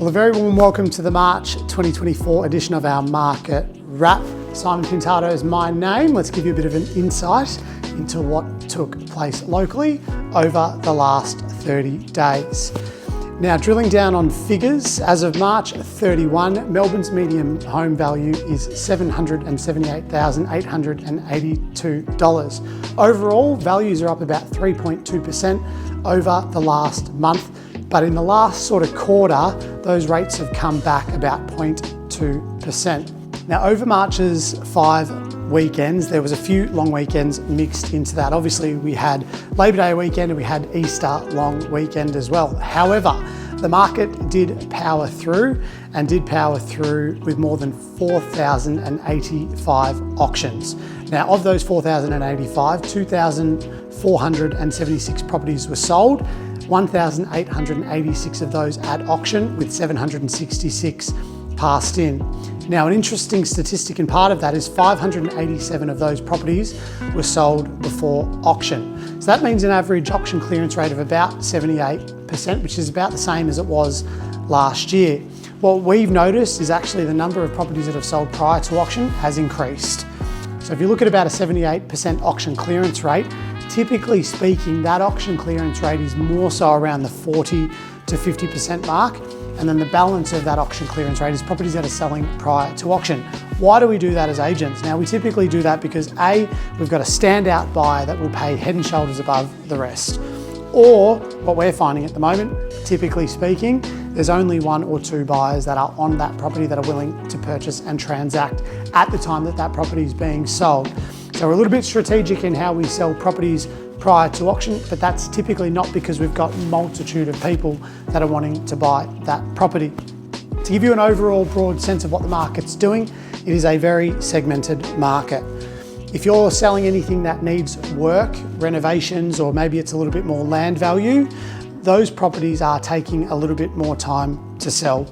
Well, a very warm welcome to the March 2024 edition of our Market Wrap. Simon Pintado is my name. Let's give you a bit of an insight into what took place locally over the last 30 days. Now, drilling down on figures, as of March 31, Melbourne's median home value is $778,882. Overall, values are up about 3.2% over the last month, but in the last sort of quarter, those rates have come back about 0.2%. Now, over March's 5 weekends, there was a few long weekends mixed into that. Obviously, we had Labor Day weekend and we had Easter long weekend as well. However, the market did power through with more than 4,085 auctions. Now, of those 4,085, 2,476 properties were sold, 1,886 of those at auction, with 766 passed in. Now, an interesting statistic and part of that is 587 of those properties were sold before auction. So that means an average auction clearance rate of about 78%, which is about the same as it was last year. What we've noticed is actually the number of properties that have sold prior to auction has increased. So if you look at about a 78% auction clearance rate, typically speaking, that auction clearance rate is more so around the 40 to 50% mark. And then the balance of that auction clearance rate is properties that are selling prior to auction. Why do we do that as agents? Now, we typically do that because A, we've got a standout buyer that will pay head and shoulders above the rest. Or what we're finding at the moment, typically speaking, there's only 1 or 2 buyers that are on that property that are willing to purchase and transact at the time that that property is being sold. So we're a little bit strategic in how we sell properties prior to auction, but that's typically not because we've got a multitude of people that are wanting to buy that property. To give you an overall broad sense of what the market's doing, it is a very segmented market. If you're selling anything that needs work, renovations, or maybe it's a little bit more land value, those properties are taking a little bit more time to sell.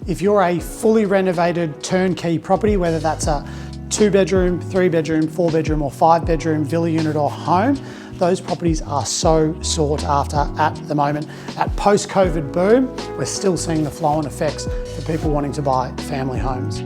If you're a fully renovated turnkey property, whether that's a 2-bedroom, 3-bedroom, 4-bedroom, or 5-bedroom villa unit or home, those properties are so sought after at the moment. At post-COVID boom, we're still seeing the flow-on effects for people wanting to buy family homes.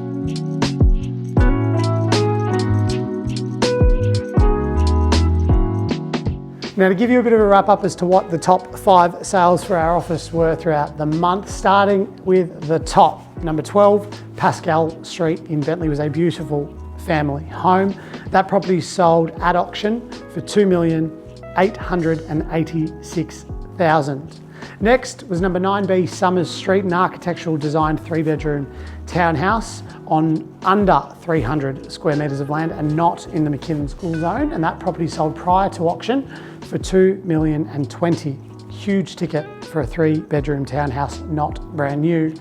Now, to give you a bit of a wrap up as to what the top 5 sales for our office were throughout the month, starting with the top. Number 12, Pascal Street in Bentleigh was a beautiful family home. That property sold at auction for $2,886,000. Next was number 9B Summers Street, an architectural designed 3-bedroom townhouse on under 300 square metres of land and not in the McKinnon School Zone. And that property sold prior to auction for $2,020,000. Huge ticket for a 3-bedroom townhouse, not brand new.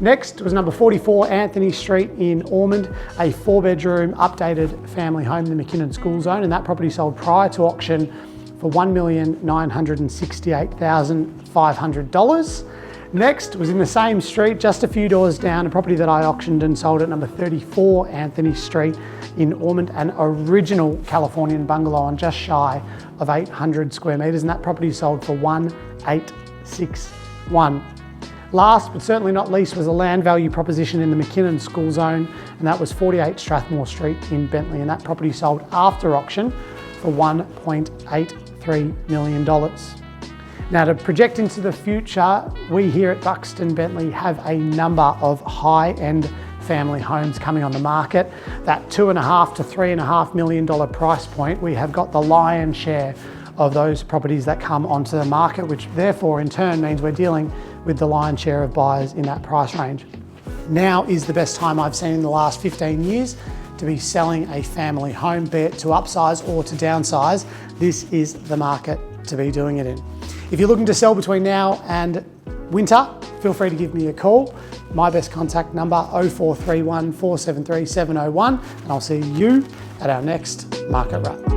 Next was number 44 Anthony Street in Ormond, a 4-bedroom updated family home in the McKinnon School Zone, and that property sold prior to auction for $1,968,500. Next was in the same street, just a few doors down, a property that I auctioned and sold at number 34 Anthony Street in Ormond, an original Californian bungalow on just shy of 800 square metres, and that property sold for $1,861,000. Last but certainly not least was a land value proposition in the McKinnon School Zone, and that was 48 Strathmore Street in Bentleigh, and that property sold after auction for $1.83 million. Now, to project into the future, we here at Buxton Bentleigh have a number of high-end family homes coming on the market. That $2.5 to $3.5 million price point, we have got the lion's share of those properties that come onto the market, which therefore in turn means we're dealing with the lion's share of buyers in that price range. Now is the best time I've seen in the last 15 years to be selling a family home, be it to upsize or to downsize. This is the market to be doing it in. If you're looking to sell between now and winter, feel free to give me a call. My best contact number 0431 473 701, and I'll see you at our next Market Wrap.